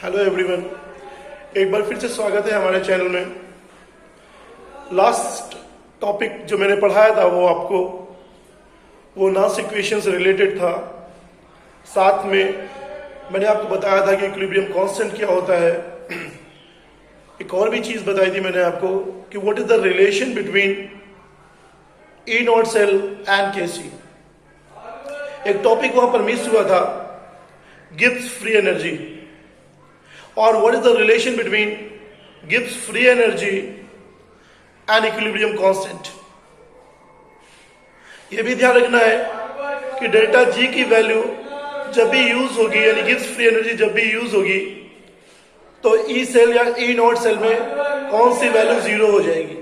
Hello everyone, एक बार फिर से स्वागत है हमारे चैनल में। लास्ट टॉपिक जो मैंने पढ़ाया था वो नास इक्वेशन से रिलेटेड था। साथ में मैंने आपको बताया था कि इक्विलिब्रियम कांस्टेंट क्या होता है। एक और भी चीज बताई थी मैंने आपको कि what is the relation between E naught cell and K. C topic वहां पर मिस हुआ था, गिब्स फ्री एनर्जी, और what is the relation between Gibbs free energy and equilibrium constant। ये भी ध्यान रखना है कि डेल्टा जी की वैल्यू जब भी यूज होगी, यानी गिब्स फ्री एनर्जी जब भी यूज होगी, तो ई सेल या ई नॉट सेल में कौन सी वैल्यू जीरो हो जाएगी।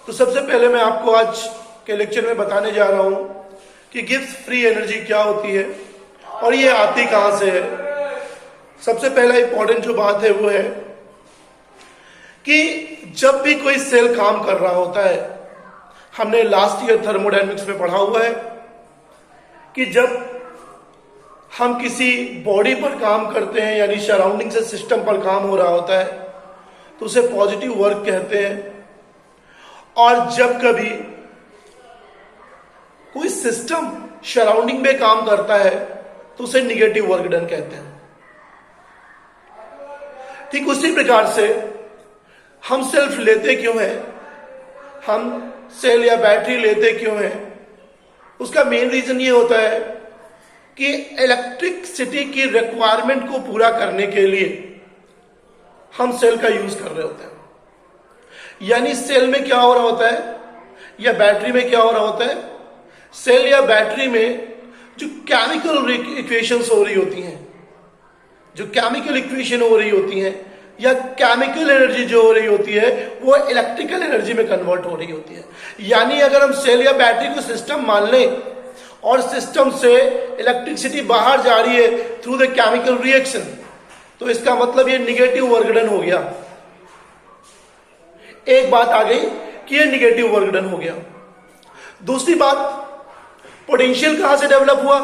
तो सबसे पहले मैं आपको आज के लेक्चर में बताने जा रहा हूं कि गिब्स फ्री एनर्जी क्या होती है और ये आती कहां से है। सबसे पहला इंपॉर्टेंट जो बात है वो है कि जब भी कोई सेल काम कर रहा होता है, हमने लास्ट ईयर थर्मोडायनेमिक्स में पढ़ा हुआ है कि जब हम किसी बॉडी पर काम करते हैं, यानी सराउंडिंग से सिस्टम पर काम हो रहा होता है, तो उसे पॉजिटिव वर्क कहते हैं। और जब कभी कोई सिस्टम सराउंडिंग में काम करता है तो उसे निगेटिव वर्क डन कहते हैं। ठीक उसी प्रकार से हम सेल्फ लेते क्यों हैं, हम सेल या बैटरी लेते क्यों हैं, उसका मेन रीजन ये होता है कि इलेक्ट्रिसिटी की रिक्वायरमेंट को पूरा करने के लिए हम सेल का यूज कर रहे होते हैं। यानी सेल में क्या हो रहा होता है या बैटरी में क्या हो रहा होता है, सेल या बैटरी में जो केमिकल इक्वेशंस हो रही होती हैं, जो केमिकल इक्वेशन हो रही होती है या केमिकल एनर्जी जो हो रही होती है, वो इलेक्ट्रिकल एनर्जी में कन्वर्ट हो रही होती है। यानी अगर हम सेल या बैटरी को सिस्टम मान लें और सिस्टम से इलेक्ट्रिसिटी बाहर जा रही है थ्रू द केमिकल रिएक्शन, तो इसका मतलब ये निगेटिव वर्क डन हो गया। एक बात आ गई कि ये निगेटिव वर्क डन हो गया। दूसरी बात, पोटेंशियल कहां से डेवलप हुआ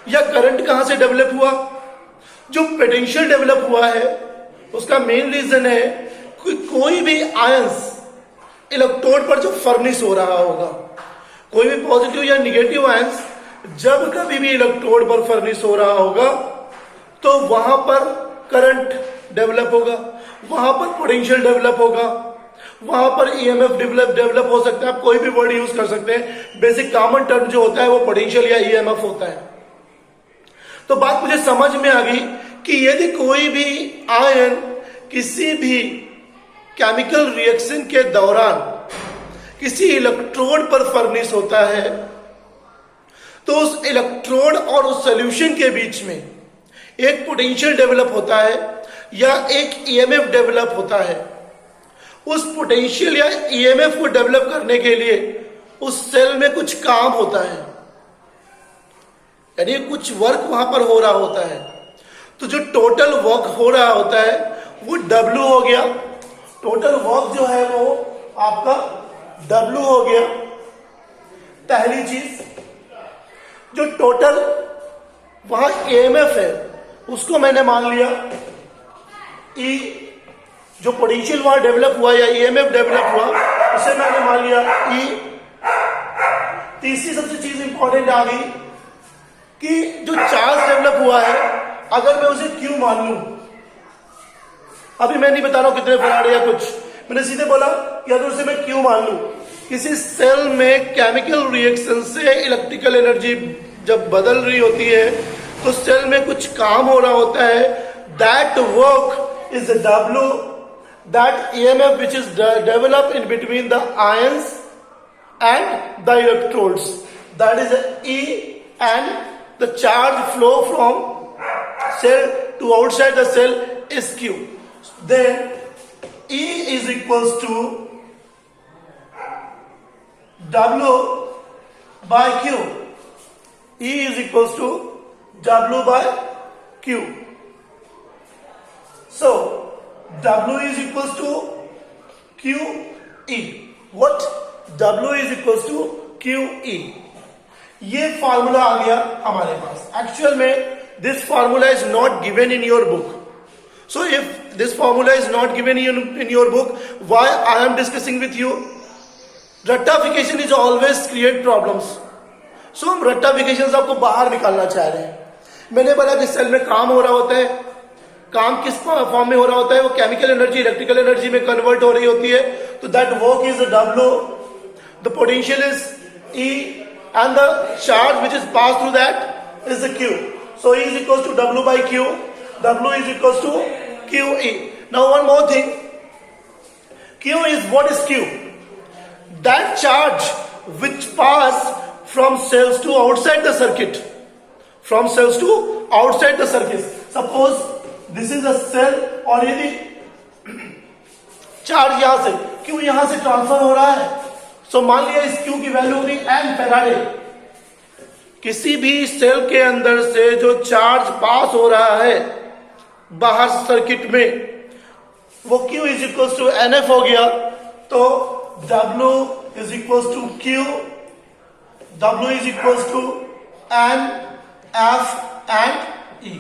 या करंट कहां से डेवलप हुआ। जो पोटेंशियल डेवलप हुआ है उसका मेन रीजन है कि कोई भी आयंस इलेक्ट्रोड पर जो फर्निश हो रहा होगा, कोई भी पॉजिटिव या निगेटिव आयंस जब कभी भी इलेक्ट्रोड पर फर्निश हो रहा होगा तो वहां पर करंट डेवलप होगा, वहां पर पोटेंशियल डेवलप होगा, वहां पर ईएमएफ डेवलप हो सकता है। आप कोई भी वर्ड यूज कर सकते हैं, बेसिक कॉमन टर्म जो होता है वो पोटेंशियल या ईएमएफ होता है। तो बात मुझे समझ में आ गई कि यदि कोई भी आयन किसी भी केमिकल रिएक्शन के दौरान किसी इलेक्ट्रोड पर फर्निश होता है तो उस इलेक्ट्रोड और उस सॉल्यूशन के बीच में एक पोटेंशियल डेवलप होता है या एक ईएमएफ डेवलप होता है। उस पोटेंशियल या ईएमएफ को डेवलप करने के लिए उस सेल में कुछ काम होता है, यानी कुछ वर्क वहां पर हो रहा होता है। तो जो टोटल वर्क हो रहा होता है वो W हो गया। टोटल वर्क जो है वो आपका W हो गया। पहली चीज, जो टोटल वहां EMF है उसको मैंने मान लिया E, जो पोटेंशियल वहां डेवलप हुआ या EMF डेवलप हुआ उसे मैंने मान लिया E। तीसरी सबसे चीज इंपॉर्टेंट आ गई कि जो चार्ज डेवलप हुआ है अगर मैं उसे Q मान लूं, अभी मैं नहीं बता रहा हूं कितने फराड या कुछ, मैंने सीधे बोला कि अगर उसे मैं Q मान लूं, किसी सेल में केमिकल रिएक्शन से इलेक्ट्रिकल एनर्जी जब बदल रही होती है तो सेल में कुछ काम हो रहा होता है। That work is W, that EMF which is developed in between the ions and the electrodes, that is E, and the charge flow from cell to outside the cell is Q. Then E is equals to W by Q. E is equals to W by Q. So W is equals to QE. What? W is equals to QE. ये formula आ गया हमारे पास। Actual में this formula is not given in your book. So if this formula is not given in your book, why I am discussing with you? Rectification is always create problems. So हम rectifications आपको बाहर निकालना चाह रहे हैं. मैंने बोला कि सेल में काम हो रहा होता है, काम किस फॉर्म में हो रहा होता है, वो केमिकल एनर्जी इलेक्ट्रिकल एनर्जी में कन्वर्ट हो रही होती है. तो that work is W, the potential is E, and the charge which is passed through that is the Q. So E is equals to W by Q. W is equals to QE. Now one more thing. Q is, what is Q? That charge which pass from cells to outside the circuit. From cells to outside the circuit. Suppose this is a cell और यदि charge यहां से Q यहां से transfer हो रहा है, तो मान लिया इस Q की वैल्यू होगी n फैराडे. किसी भी सेल के अंदर से जो चार्ज पास हो रहा है बाहर सर्किट में, वो Q is equal to NF हो गया. तो W is equal to Q, W is equal to N F and E.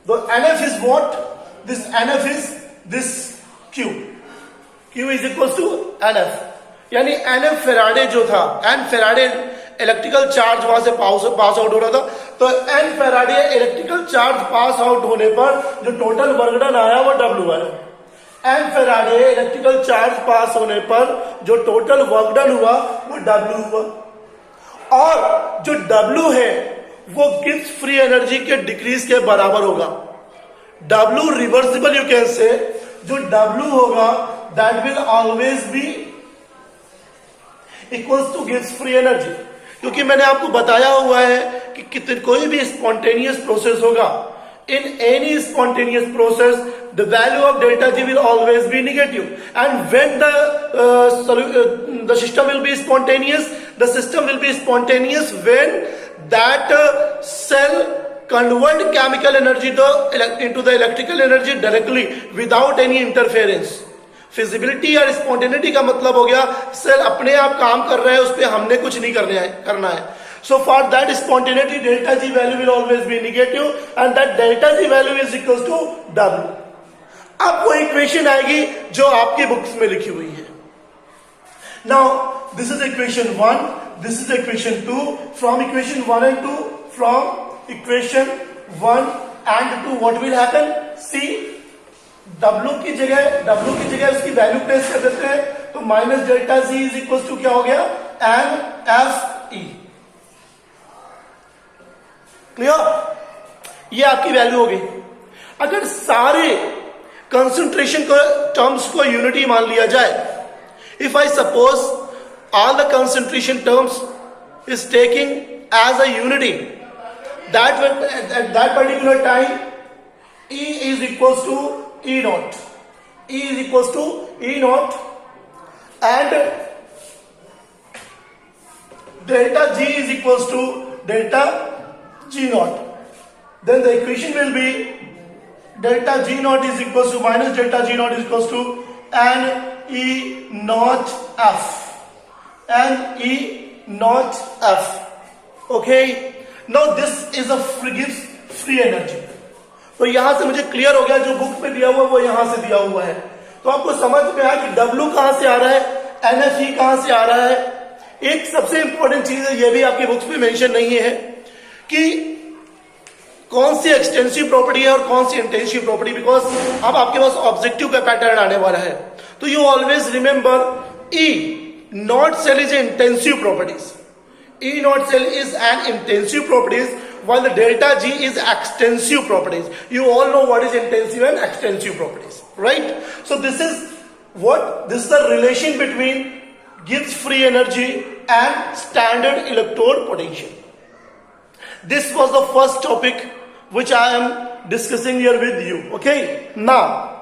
The NF is what? This NF is this Q. Q is equals to NF. यानी NF Faraday जो था, N Faraday electrical charge वहां से pass out हो रहा था. तो N Faraday electrical charge pass out होने पर जो टोटल वर्क डन आया वो W आया. N फेराडे इलेक्ट्रिकल चार्ज पास होने पर जो टोटल वर्क डन हुआ वो W हुआ. और जो W है वो गिब्स फ्री एनर्जी के डिक्रीज के बराबर होगा. W reversible, you can say, जो W होगा that will always be equals to Gibbs free energy. क्योंकि मैंने आपको बताया हुआ है कि कितने कोई भी स्पॉन्टेनियस प्रोसेस होगा, in any spontaneous process the value of delta G will always be negative, and when the system will be spontaneous, the system will be spontaneous when that cell convert chemical energy into the electrical energy directly without any interference. Feasibility और spontaneity का मतलब हो गया cell अपने आप काम कर रहा है, उस पर हमने कुछ नहीं करना है. So for that spontaneity delta G value will always be negative and that delta G value is equal to W. अब वो इक्वेशन आएगी जो आपकी बुक्स में लिखी हुई है. Now this is equation 1, this is equation 2. From equation 1 and 2, from equation 1 and 2 what will happen? See, W की जगह उसकी वैल्यू प्लेस कर देते हैं. तो minus delta G is equal to क्या हो गया? NFE. क्लियर? ये आपकी वैल्यू होगी. अगर सारे कंसंट्रेशन को टर्म्स को यूनिटी मान लिया जाए, if I suppose all the concentration terms is taking as a unity, that at that particular time E is equals to E naught. E is equals to E naught and delta G is equals to delta G naught. Then the equation will be delta G naught is equals to minus delta G naught is equals to N E naught F. N E naught F. Okay. Now this is a gives free energy. तो यहां से मुझे clear हो गया, जो book में दिया हुआ वो यहां से दिया हुआ है. तो आपको समझ में आया कि W कहां से आ रहा है, NFE कहां से आ रहा है. एक सबसे इंपॉर्टेंट चीज है, ये भी आपकी बुक्स में मेंशन नहीं है, कि कौन सी एक्सटेंसिव प्रॉपर्टी है और कौन सी इंटेंसिव प्रॉपर्टी, बिकॉज अब आपके पास ऑब्जेक्टिव का पैटर्न आने वाला है. तो you always remember E naught cell is intensive properties. E naught cell is an intensive properties, while the delta G is extensive properties. You all know what is intensive and extensive properties, right? So this is the relation between Gibbs free energy and standard electrode potential. This was the first topic which I am discussing here with you. Okay, now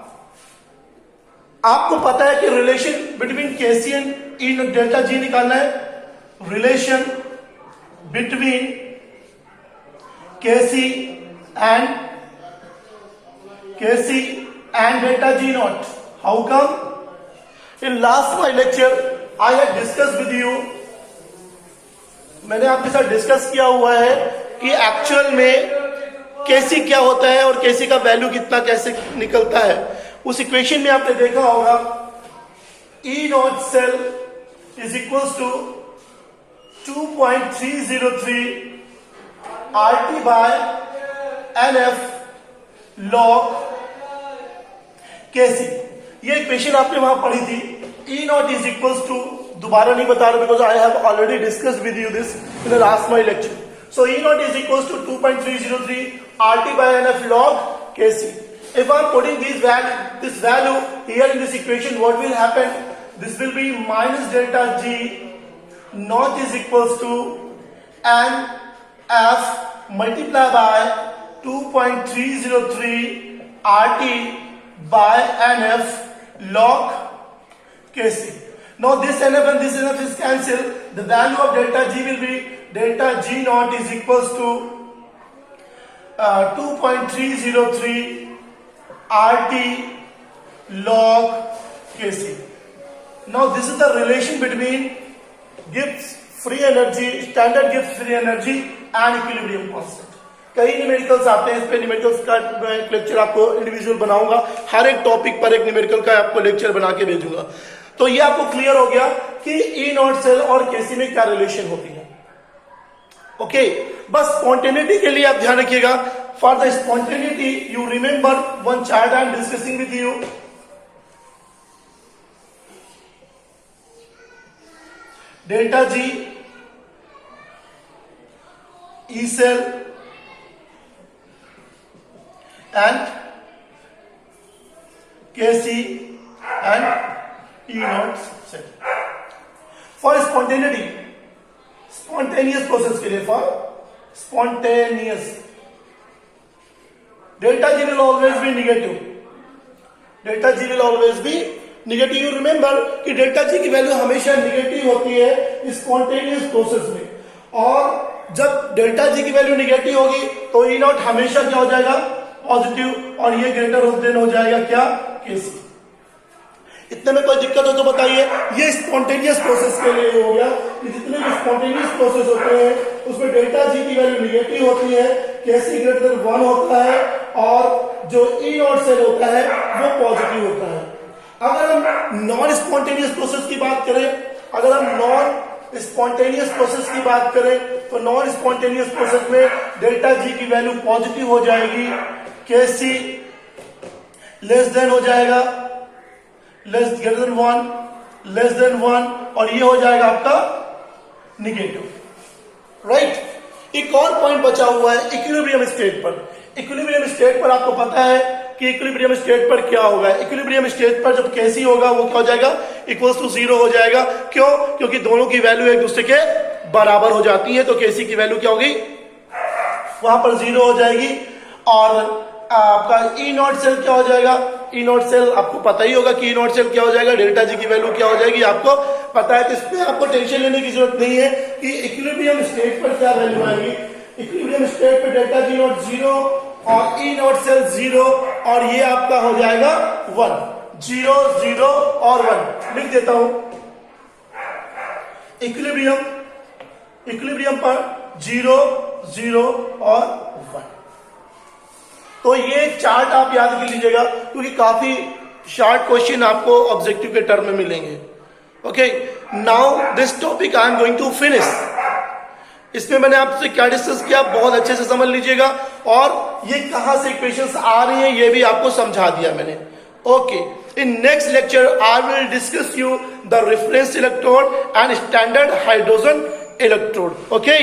आपको पता है कि relation between Kc and E delta G निकालना है. Relation between Kc and delta G naught. How come? In last my lecture I had discussed with you, मैंने आपके साथ discuss किया हुआ है कि एक्चुअल में केसी क्या होता है और केसी का वैल्यू कितना कैसे निकलता है। उस इक्वेशन में आपने देखा होगा E naught cell is equals to 2.303 RT by NF log KC। ये इक्वेशन आपने वहां पढ़ी थी। E naught is equals to, दोबारा नहीं बता रहा because I have already discussed with you this in the last my lecture. So E naught is equals to 2.303 RT by NF log Kc. If I am putting this value here in this equation, what will happen? This will be minus delta G naught is equals to NF multiplied by 2.303 RT by NF log Kc. Now this NF and this NF is cancelled. The value of delta G will be delta G naught is equals to 2.303 RT log Kc. Now this is the relation between Gibbs free energy, standard Gibbs free energy and equilibrium constant. कई numericals आते हैं, इस पे numericals का एक lecture आपको individual बनाऊंगा, हर एक टॉपिक पर एक न्यूमेरिकल का आपको लेक्चर बना के भेजूंगा। तो ये आपको क्लियर हो गया कि ई नॉट सेल और केसी में क्या रिलेशन होती है। ओके, बस स्पॉन्टेनिटी के लिए आप ध्यान रखिएगा। For the spontaneity you remember one chart I am discussing with you. Delta G E cell and KC and E naught cell for spontaneous process के लिए, for spontaneous delta G will always be negative. Delta G will always be negative. You remember कि delta G की value हमेशा negative होती है spontaneous process में, और जब delta G की वैल्यू नेगेटिव होगी तो E naught हमेशा क्या हो जाएगा, पॉजिटिव, और ये ग्रेटर देन हो जाएगा क्या, केसी। इतने में कोई दिक्कत हो तो बताइए। ये स्पॉन्टेनियस प्रोसेस के लिए हो गया कि जितने भी स्पॉन्टेनियस प्रोसेस होते हैं उसमें डेल्टा जी की वैल्यू नेगेटिव होती है, केसी ग्रेटर देन 1 होता है, और जो ई नॉट सेल होता है वो पॉजिटिव होता है। अगर हम नॉन स्पॉन्टेनियस प्रोसेस की बात करें, अगर हम नॉन स्पॉन्टेनियस प्रोसेस की बात करें तो नॉन स्पॉन्टेनियस प्रोसेस में डेल्टा जी की वैल्यू पॉजिटिव हो जाएगी, केसी लेस देन हो जाएगा, less greater than 1, less than 1, और ये हो जाएगा आपका निगेटिव। राइट। एक और पॉइंट बचा हुआ है इक्विलिब्रियम स्टेट पर। इक्विलिब्रियम स्टेट पर आपको पता है कि इक्विलिब्रियम स्टेट पर क्या होगा। इक्विलिब्रियम स्टेट पर जब केसी होगा वो क्या हो जाएगा, इक्वल्स टू 0 हो जाएगा। क्यों? क्योंकि दोनों की वैल्यू एक दूसरे के बराबर हो जाती है, तो केसी की वैल्यू क्या होगी, वहां पर 0 हो जाएगी। और आपका ई नॉट सेल क्या हो जाएगा, ई नॉट सेल आपको पता ही होगा कि ई नॉट सेल क्या हो जाएगा, डेल्टा जी की वैल्यू क्या हो जाएगी आपको पता है। तो इसमें आपको टेंशन लेने की जरूरत नहीं है कि इक्विलिब्रियम स्टेट पर क्या वैल्यू आएगी। इक्विलिब्रियम स्टेट पर डेल्टा जी नॉट 0 और ई नॉट सेल 0, और ये आपका हो जाएगा 1, 0 0 और 1 लिख देता हूं। इक्विलिब्रियम पर 0 0 और 1। तो ये चार्ट आप याद कर लीजिएगा क्योंकि काफी शॉर्ट क्वेश्चन आपको ऑब्जेक्टिव के टर्म में मिलेंगे। Okay, now this topic I am going to finish. इसमें मैंने आपसे क्या डिस्कस किया बहुत अच्छे से समझ लीजिएगा, और ये कहां से इक्वेशंस आ रही हैं ये भी आपको समझा दिया मैंने। Okay, in next lecture I will discuss you the reference electrode and standard hydrogen electrode. Okay.